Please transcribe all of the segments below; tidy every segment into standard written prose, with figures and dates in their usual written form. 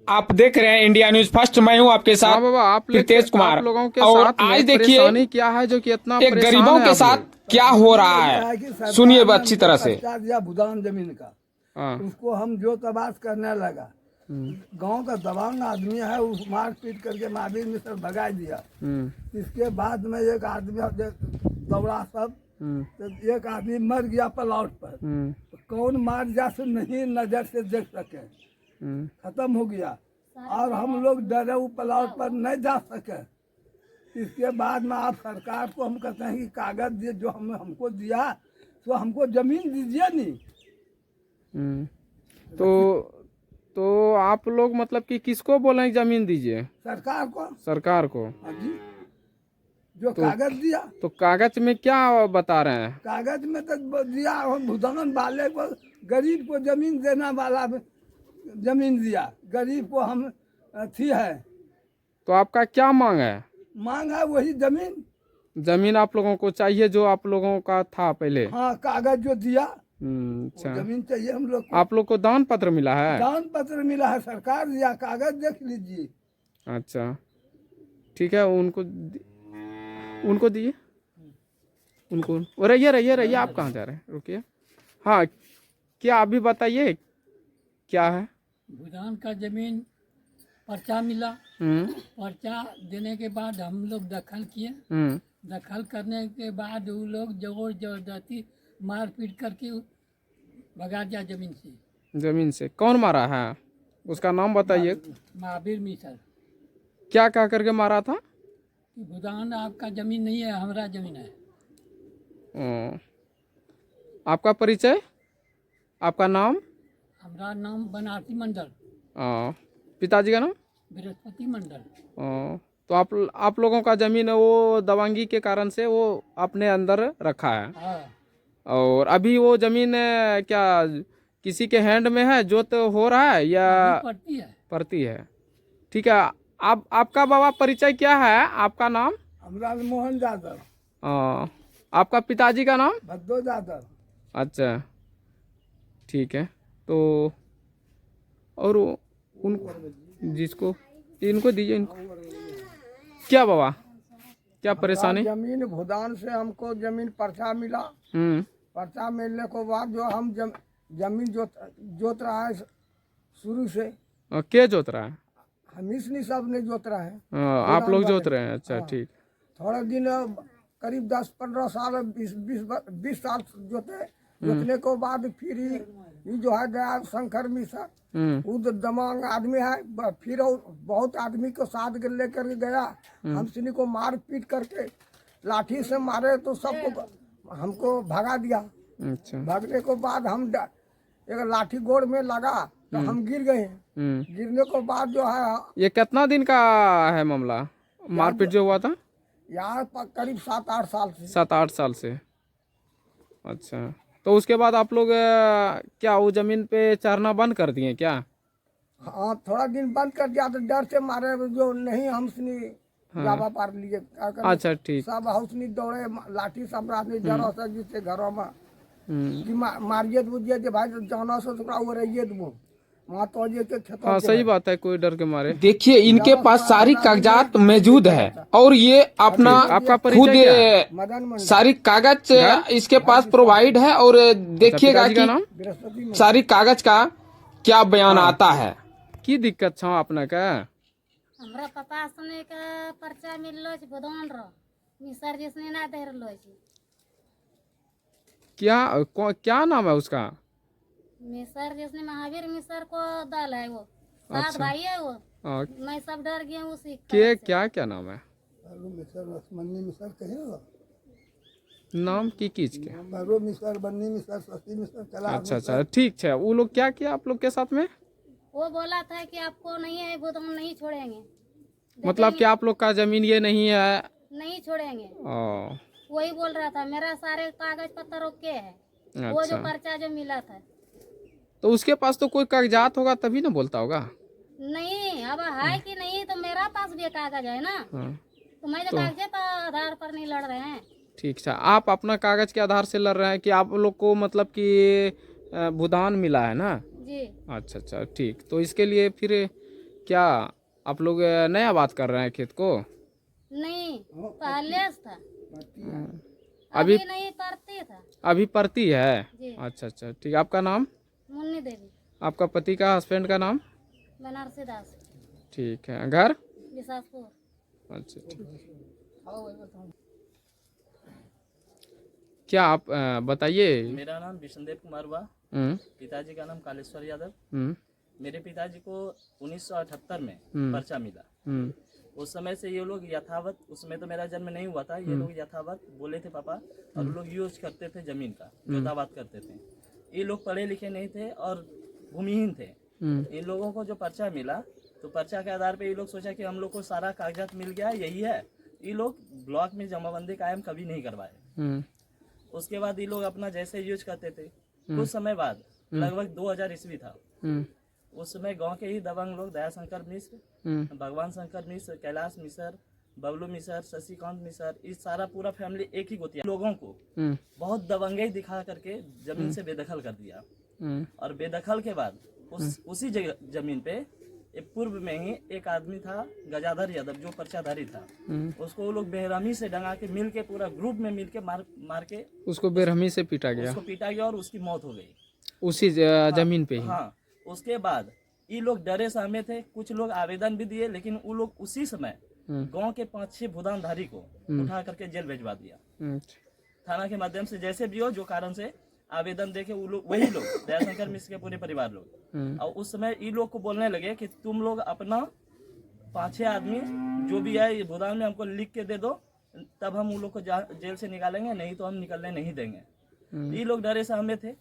आप देख रहे हैं इंडिया न्यूज फर्स्ट। मैं हूं आपके हाँ साथ बाबा, प्रीतेश कुमार। आप लोगों के और साथ आज में देखिए परेशानी क्या है जो कि इतना एक परेशान गरीबों है के आप साथ लोग? क्या हो रहा है, सुनिए अच्छी तरह से। दिया भूदान जमीन का, हाँ। उसको हम जो तबास करने लगा। गांव का दबांग आदमी है, उस मार पीट करके महावीर मिश्र भगा दिया। इसके बाद में एक आदमी दौड़ा सब, तो एक आदमी मर गया प्लॉट पर। तो कौन मार जा से नहीं नजर से देख सके, खत्म हो गया। और हम लोग डरे वो प्लॉट पर नहीं जा सके। इसके बाद में आप सरकार को हम कहते हैं कि कागज दिए, जो हमको दिया तो हमको जमीन दीजिए नहीं। तो आप लोग मतलब कि किसको बोले जमीन दीजिए? सरकार को। सरकार को? हाँ जी, जो कागज दिया। तो कागज में क्या बता रहे हैं? कागज में तो दिया हम भूदान वाले को, गरीब को जमीन देना वाला जमीन दिया, गरीब को हम थी है। तो आपका क्या मांग है? मांग है वही जमीन। जमीन आप लोगों को चाहिए जो आप लोगों का था पहले? हाँ, कागज जो दिया अच्छा। जमीन चाहिए हम लोग को। आप लोग को दान पत्र मिला है? दान पत्र मिला है, सरकार दिया, कागज देख लीजिए। अच्छा ठीक है, उनको दिए उनको। रहिए आप कहाँ जा रहे हैं, रुकिए। हाँ, क्या अभी बताइए क्या है? भूदान का जमीन पर्चा मिला। पर्चा देने के बाद हम लोग दखल किए। दखल करने के बाद वो लोग जोर जबरदस्ती मार पीट करके भगा दिया जमीन से। जमीन से कौन मारा है, उसका नाम बताइए। महावीर मिश्र। क्या करके मारा था? कि भूदान आपका जमीन नहीं है, हमारा जमीन है। आपका परिचय, आपका नाम? हमारा नाम बनारसी मंडल। पिताजी का नाम? बृहस्पति मंडल। तो आप लोगों का जमीन है वो दबंगी के कारण से वो अपने अंदर रखा है। हाँ। और अभी वो जमीन क्या किसी के हैंड में है, जोत हो रहा है या पड़ती है? ठीक है। आपका बाबा परिचय क्या है, आपका नाम? हमारा मोहन यादव। आपका पिताजी का नाम? भद्दो यादव। अच्छा, ठीक है। तो और जिसको इनको दीजिए, इनको क्या बाबा, क्या परेशानी? जमीन भूदान से हमको जमीन पर्चा मिला। पर्चा मिलने के बाद जो हम जमीन जोत रहा है शुरू से। क्या जोत रहा है? हम इसलिए सब ने जोत रहा है। आप लोग जोत रहे हैं? अच्छा ठीक। थोड़े दिन करीब 10-15 साल 20 साल जोतने के बाद फिर ये जो है गया शंकर मिश्र, वो दमांग आदमी है, फिर बहुत आदमी को साथ लेकर गया। हम सनी को मार पीट करके लाठी से मारे तो सबको हमको भगा दिया। अच्छा। भागने के बाद हम एक लाठी गोड़ में लगा तो हम गिर गए। गिरने के बाद जो है, ये कितना दिन का है मामला, मारपीट जो हुआ था? यहाँ करीब 7-8 साल से। 7-8 साल से। अच्छा, तो उसके बाद आप लोग क्या वो जमीन पे चढ़ना बंद कर दिए क्या? हाँ, थोड़ा दिन बंद कर दिया तो डर से मारे जो नहीं हम सुनी जावा पार लिए। अच्छा ठीक। सब हौसनी दौड़े, लाठी सब आदमी डरो से जिससे घरों में कि मारिए बुझिए कि भाई जाना से तो वो रहिए वो वहाँ तो ये के खेत। हाँ सही बात है, कोई डर के मारे। देखिए इनके पास सारी कागजात मौजूद है और ये अपना आपका खुद परिचय सारी कागज इसके पास प्रोवाइड है। और देखिएगा कि सारी कागज का क्या बयान आता है। की दिक्कत छो अपने का? हमरा पता सुने का पर्चा मिललो छ भूदान रो, मिसर जिसने ना दे रहलो छ। क्या नाम है उसका? मिसर जिसने महावीर मिसर को दल है वो, साथ भाई है वो। मैं सब डर गया उसी के क्या नाम है? बन्नी मिसर कहे नाम की चीज के? मिसर, बन्नी मिसर, शशि मिसर। अच्छा ठीक है। वो लोग क्या किया आप लोग के साथ में? वो बोला था कि आपको नहीं है भूदान नहीं छोड़ेंगे। मतलब कि आप लोग का जमीन ये नहीं है? नहीं छोड़ेंगे। वही बोल रहा था, मेरा सारे कागज पत्तर ओके है। अच्छा। वो जो पर्चा जो मिला था, तो उसके पास तो कोई कागजात होगा तभी ना बोलता होगा। नहीं, अब है कि नहीं तो मेरा पास भी कागज है ना। तो मैं तो कागज पर आधार पर नहीं लड़ रहे हैं। ठीक है, आप अपना कागज के आधार से लड़ रहे हैं कि आप लोग को मतलब कि भूदान मिला है ना जी। अच्छा ठीक। तो इसके लिए फिर क्या आप लोग नया बात कर रहे हैं खेत को? नहीं, पहले से था, अभी नहीं परती था अभी परती है? जी। अच्छा अच्छा, ठीक। आपका नाम? मुन्नी देवी, आपका पति का, हस्बैंड का नाम? बनारसी दास, ठीक है। घर? विशासपुर। अच्छा ठीक। क्या आप बताइए। मेरा नाम विष्णुदेव कुमार हुआ। हम्म, पिताजी का नाम कालेश्वर यादव। हम्म, मेरे पिताजी को 1978 में पर्चा मिला। हम्म, उस समय से ये लोग यथावत, उसमें तो मेरा जन्म नहीं हुआ था, ये लोग यथावत बोले थे पापा, और लोग यूज करते थे जमीन का, जोताबाद करते थे। ये लोग पढ़े लिखे नहीं थे और भूमिहीन थे। इन लोगों को जो पर्चा मिला, तो पर्चा के आधार पे ये लोग सोचा कि हम लोग को सारा कागजात मिल गया, यही है। ये लोग ब्लॉक में जमाबंदी कायम कभी नहीं करवाए। हम्म, उसके बाद ये लोग अपना जैसे यूज करते थे। कुछ समय बाद, लगभग 2000 ईस्वी था, हम्म, उस समय गांव के ही दबंग लोग, दयाशंकर मिश्र, भगवान शंकर मिश्र, कैलाश मिश्र, बबलू मिश्र, शशिकांत मिश्र, इस सारा पूरा फैमिली एक ही गोतिया लोगों को बहुत दबंगई दिखा करके जमीन से बेदखल कर दिया। और बेदखल के बाद उसी जगह जमीन पे पूर्व में ही एक आदमी था, गजाधर यादव, जो पर्चाधारी था। उसको वो लोग बेरहमी से डंगा के मिल के, पूरा ग्रुप में मिल के मार के उसको बेरहमी से पीटा गया। उसको पीटा गया और उसकी मौत हो गई उसी जमीन पे ही। हाँ। उसके बाद ये लोग डरे सहमे थे, कुछ लोग आवेदन भी दिए, लेकिन वो लोग उसी समय गांव के 5-6 भूदानधारी को उठा करके जेल भेजवा दिया, थाना के माध्यम से। जैसे भी हो, जो कारण से आवेदन देके वो लोग, वही लोग, दयाशंकर मिश्र के पूरे परिवार लोग, और उस समय ये लोग को बोलने लगे कि तुम लोग अपना 5-6 आदमी जो भी है ये भूदान में हमको लिख के दे दो, तब हम उन लोग को जेल से निकालेंगे, नहीं तो हम निकलने नहीं देंगे। ये लोग डरे सहमे थे।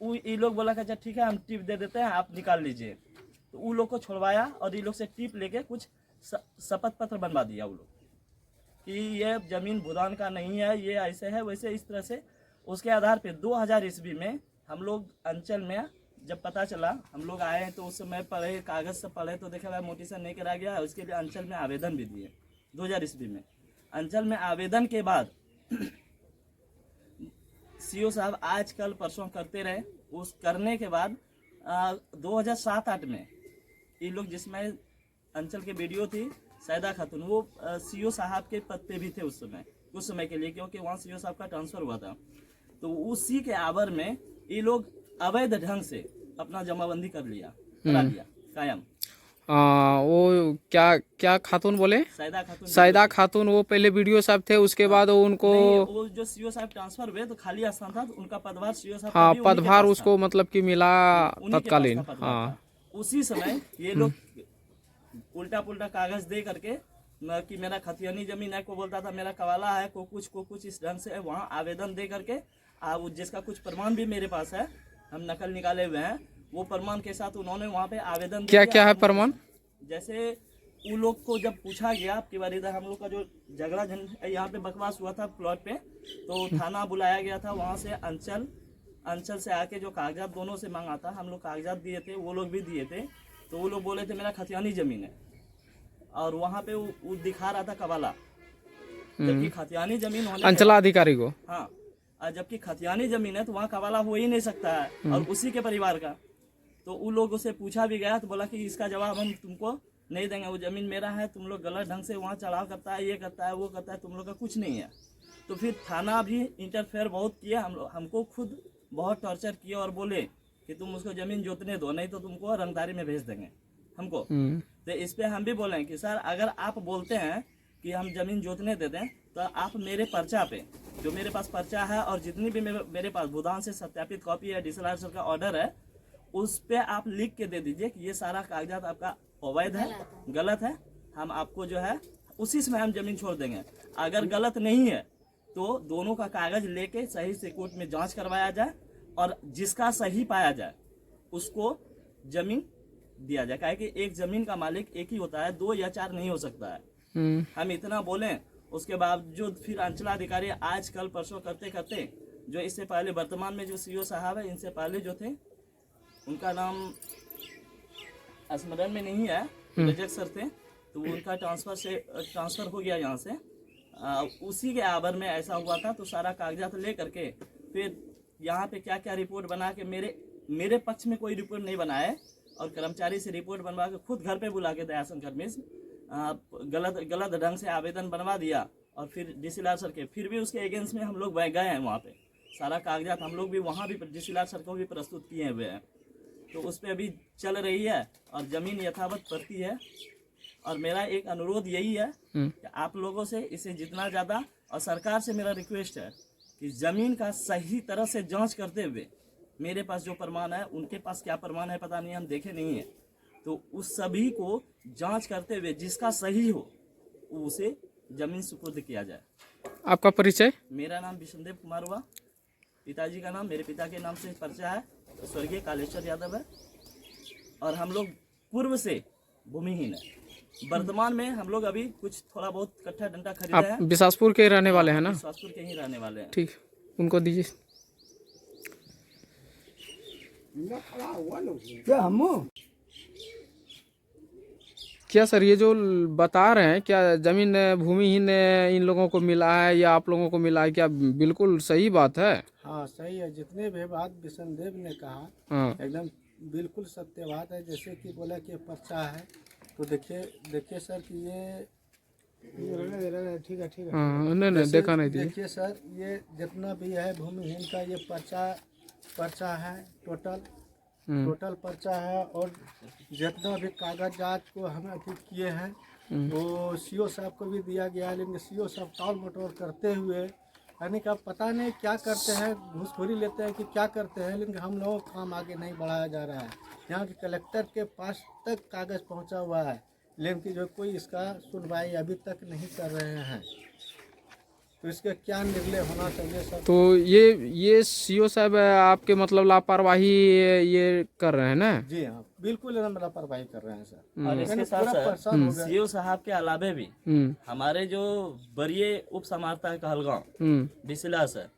ये लोग बोला कि अच्छा ठीक है, हम टिप दे देते हैं, आप निकाल लीजिए। तो उन लोग को छुड़वाया और ये लोग से टिप लेके कुछ शपथ पत्र बनवा दिया वो लोग कि ये जमीन भूदान का नहीं है, ये ऐसे है वैसे, इस तरह से। उसके आधार पे 2000 ईस्वी में हम लोग अंचल में जब पता चला, हम लोग आए तो उस समय पढ़े, कागज से पढ़े तो देखा भाई नोटिस नहीं करा गया है। उसके लिए अंचल में आवेदन भी दिए 2000 ईस्वी में। अंचल में आवेदन के बाद सीओ साहब आज कल परसों करते रहे। उस करने के बाद 2007-8 में ये लोग, जिसमें अंचल के वीडियो थी सैदा खातून, वो सीओ साहब के पद पे भी थे उस समय, कुछ समय के लिए, क्योंकि वहाँ सीओ साहब का ट्रांसफर हुआ था। तो उसी के आवर में ये लोग अवैध ढंग से अपना जमाबंदी करा लिया कायम। वो क्या खातून बोले? सैदा खातून। सैदा खातून, वो पहले वीडियो साहब थे, उसके बाद वो उनको वो जो सीओ साहब ट्रांसफर हुए तो खाली स्थान था, तो उनका पदभार सीओ साहब, हाँ, पदभार उसको मतलब कि मिला तत्कालीन। हाँ, उसी समय ये लोग उल्टा पुल्टा कागज दे करके कि मेरा खतियानी जमीन है, को बोलता था मेरा कवाला है, को कुछ इस ढंग से वहाँ आवेदन दे करके, जिसका कुछ प्रमाण भी मेरे पास है, हम नकल निकाले हुए हैं, वो प्रमाण के साथ उन्होंने वहाँ पे आवेदन क्या है प्रमाण? जैसे उन लोग को जब पूछा गया, आपकी बार इधर हम लोग का जो झगड़ा यहाँ पे बकवास हुआ था प्लॉट पे, तो थाना बुलाया गया था। वहाँ से अंचल से आके जो कागजात दोनों से मांगा था, हम लोग कागजात दिए थे, वो लोग भी दिए थे। तो वो लोग बोले थे मेरा खतियानी जमीन है, और वहाँ पे वो दिखा रहा था कवाला, जबकि खतियानी जमीन होने अंचलाधिकारी को। हाँ, जबकि खतियानी जमीन है तो वहाँ कवाला हो ही नहीं सकता है, और उसी के परिवार का। तो उन लोगों से पूछा भी गया, तो बोला कि इसका जवाब हम तुमको नहीं देंगे, वो जमीन मेरा है, तुम लोग गलत ढंग से वहाँ चढ़ाव करता है, ये करता है, वो करता है, तुम लोग का कुछ नहीं है। तो फिर थाना भी इंटरफेयर बहुत किया, हमको खुद बहुत टॉर्चर किया और बोले कि तुम उसको जमीन जोतने दो, नहीं तो तुमको रंगदारी में भेज देंगे हमको। तो इस पे हम भी बोले कि सर अगर आप बोलते हैं कि हम जमीन जोतने दे दें, तो आप मेरे पर्चा पे, जो मेरे पास पर्चा है और जितनी भी मेरे पास भूदान से सत्यापित कॉपी है, डीएसएलआर सर का ऑर्डर है, उस पे आप लिख के दे दीजिए कि ये सारा कागजात आपका अवैध है, गलत है, हम आपको जो है उसी समय हम जमीन छोड़ देंगे। अगर गलत नहीं है तो दोनों का कागज लेके सही से कोर्ट में जांच करवाया जाए, और जिसका सही पाया जाए उसको जमीन दिया जाए। काहे कि एक जमीन का मालिक एक ही होता है, 2 या 4 नहीं हो सकता है। हम इतना बोले, उसके बावजूद फिर अंचलाधिकारी आज कल परसों करते करते, जो इससे पहले वर्तमान में जो सीओ साहब है, इनसे पहले जो थे, उनका नाम स्मरण में नहीं है, रजक सर थे, तो उनका ट्रांसफर हो गया यहाँ से। उसी के आवर में ऐसा हुआ था। तो सारा कागजात ले करके फिर यहाँ पे क्या क्या रिपोर्ट बना के, मेरे पक्ष में कोई रिपोर्ट नहीं बनाए, और कर्मचारी से रिपोर्ट बनवा के खुद घर पे बुला के दयाशंकर मिश्र गलत ढंग से आवेदन बनवा दिया। और फिर डीसी लाल सर के फिर भी उसके अगेंस्ट में हम लोग गए हैं वहाँ पे, सारा कागजात हम लोग भी वहाँ भी डीसी लाल सर को भी प्रस्तुत किए हुए हैं। तो उस पर अभी चल रही है और ज़मीन यथावत पड़ती है। और मेरा एक अनुरोध यही है कि आप लोगों से इसे जितना ज़्यादा, और सरकार से मेरा रिक्वेस्ट है कि ज़मीन का सही तरह से जांच करते हुए, मेरे पास जो प्रमाण है, उनके पास क्या प्रमाण है पता नहीं, हम देखे नहीं है, तो उस सभी को जांच करते हुए जिसका सही हो उसे ज़मीन सुपुर्द किया जाए। आपका परिचय? मेरा नाम विष्णुदेव कुमार हुआ, पिताजी का नाम मेरे पिता के नाम से पर्चा है, स्वर्गीय कालेश्वर यादव है। और हम लोग पूर्व से भूमिहीन है। वर्तमान में हम लोग अभी कुछ थोड़ा बहुत कट्ठा डंडा खरीदे आप हैं। बिसासपुर के रहने वाले हैं ना? बिसासपुर के ही रहने वाले हैं। ठीक, उनको दीजिए। क्या हम क्या सर ये जो बता रहे हैं, क्या जमीन भूमिहीन इन लोगों को मिला है या आप लोगों को मिला है, क्या बिल्कुल सही बात है? हाँ सही है, जितने भी बात विष्णुदेव ने कहा हाँ एकदम बिल्कुल सत्य बात है। जैसे कि बोला कि पर्चा है, तो देखिए सर कि ये ठीक है हाँ, नहीं देखा नहीं थी। देखिए सर, ये जितना भी है भूमिहीन का ये पर्चा है, टोटल पर्चा है। और जितना भी कागजात को हम अभी किए हैं वो सीओ साहब को भी दिया गया है, लेकिन सीओ साहब टाल मटोल करते हुए यानी कि पता नहीं क्या करते हैं, घूसखोरी लेते हैं कि क्या करते हैं, लेकिन हम लोगों का काम आगे नहीं बढ़ाया जा रहा है। यहाँ के कलेक्टर के पास तक कागज़ पहुँचा हुआ है, लेकिन कि जो कोई इसका सुनवाई अभी तक नहीं कर रहे हैं। तो इसका क्या निर्णय होना चाहिए सर? तो ये सीओ साहब आपके मतलब लापरवाही ये कर रहे हैं ना? जी हाँ, बिल्कुल एकदम लापरवाही कर रहे हैं सर। और इसके साथ साथ सीओ साहब के अलावे भी हमारे जो वरीय उप समाहर्ता है कहलगांव डिसिला सर,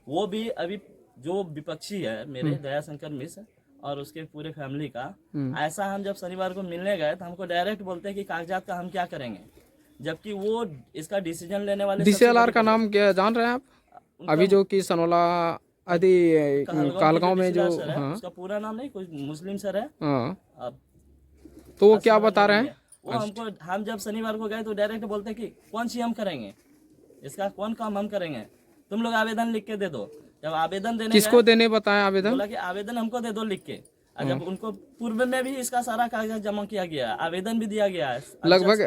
वो भी अभी जो विपक्षी है मेरे दयाशंकर मिश्र और उसके पूरे फैमिली का, ऐसा हम जब शनिवार को मिलने गए तो हमको डायरेक्ट बोलते हैं कि कागजात का हम क्या करेंगे, जबकि वो इसका डिसीजन लेने वाले डीसीएलआर का नाम क्या जान रहे हैं आप? अभी जो कि सनोला आदि कहलगांव में जो, हाँ उसका पूरा नाम नहीं, कोई मुस्लिम सर है। हाँ, अब तो वो क्या बता रहे हैं? वो हमको, हम जब शनिवार को गए तो डायरेक्ट बोलते हैं कि कौन सी हम करेंगे, इसका कौन काम हम करेंगे, तुम लोग आवेदन लिख के दे दो। जब आवेदन देने किसको देने बताएं आवेदन? बोला कि आवेदन हमको दे दो लिख के। और जब उनको पूर्व में भी इसका सारा कागजात जमा किया गया है, आवेदन भी दिया गया है, लगभग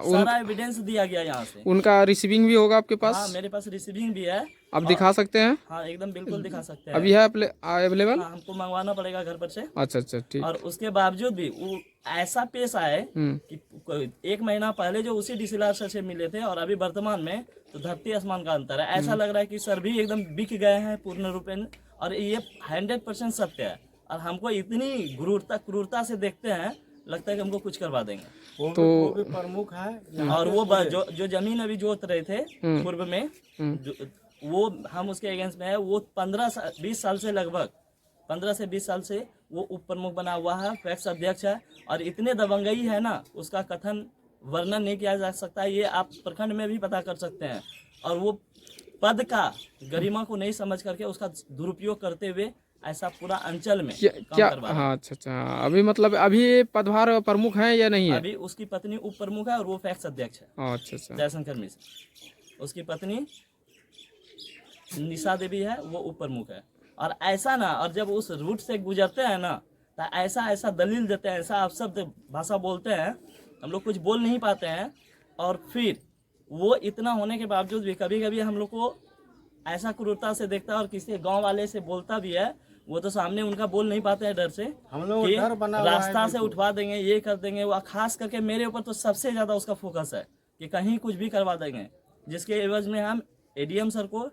सारा एविडेंस दिया गया यहाँ से। उनका रिसीविंग भी होगा आपके पास? हाँ मेरे पास रिसीविंग भी है। आप दिखा सकते हैं? हाँ एकदम बिल्कुल दिखा सकते हैं। अभी है अवेलेबल? हाँ, हमको मंगवाना पड़ेगा घर पर से। अच्छा ठीक। और उसके बावजूद भी वो ऐसा पेश आए कि 1 महीना पहले जो उसी डीसीएलआर सर से मिले थे और अभी वर्तमान में तो धरती आसमान का अंतर है। ऐसा लग रहा है कि सर भी एकदम बिक गए हैं पूर्ण रूपेण, और ये 100% सत्य है। और हमको इतनी क्रूरता से देखते हैं, लगता है कि हमको कुछ करवा देंगे। वो भी प्रमुख है। और वो जो जमीन अभी जोत रहे थे पूर्व में, वो हम उसके अगेंस्ट में है। वो 20 साल से लगभग 15 से 20 साल से वो उप प्रमुख बना हुआ है, पैक्स अध्यक्ष है। और इतने दबंगई है ना, उसका कथन वर्णन नहीं किया जा सकता। ये आप प्रखंड में भी पता कर सकते हैं। और वो पद का गरिमा को नहीं समझ करके उसका दुरुपयोग करते हुए ऐसा पूरा अंचल में क्या? हाँ अच्छा, अभी मतलब अभी पदभार प्रमुख हैं या नहीं है? अभी उसकी पत्नी उप प्रमुख है और वो पैक्स अध्यक्ष है। अच्छा दयाशंकर मिश्र, उसकी पत्नी निशा देवी है, वो उप प्रमुख है। और ऐसा ना, और जब उस रूट से गुजरते हैं ना, तो ऐसा दलील देते हैं, ऐसा अपशब्द भाषा बोलते हैं, हम लोग कुछ बोल नहीं पाते हैं। और फिर वो इतना होने के बावजूद भी कभी कभी हम लोग को ऐसा क्रूरता से देखता है, और किसी गांव वाले से बोलता भी है, वो तो सामने उनका बोल नहीं पाते हैं डर से, हम लोग डर बना हुआ है, रास्ता से उठवा देंगे, ये कर देंगे। वो खास करके मेरे ऊपर तो सबसे ज्यादा उसका फोकस है कि कहीं कुछ भी करवा देंगे, जिसके एवज में हम एडीएम सर को,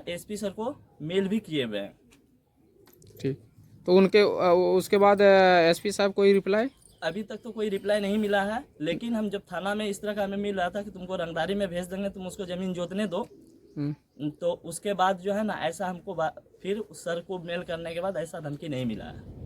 एसपी सर को मेल भी किए हुए हैं। ठीक, तो उनके उसके बाद एसपी साहब कोई रिप्लाई? अभी तक तो कोई रिप्लाई नहीं मिला है। लेकिन हम जब थाना में इस तरह का हमें मिल रहा था कि तुमको रंगदारी में भेज देंगे, तुम उसको जमीन जोतने दो, तो उसके बाद जो है ना, ऐसा हमको फिर सर को मेल करने के बाद ऐसा धमकी नहीं मिला है।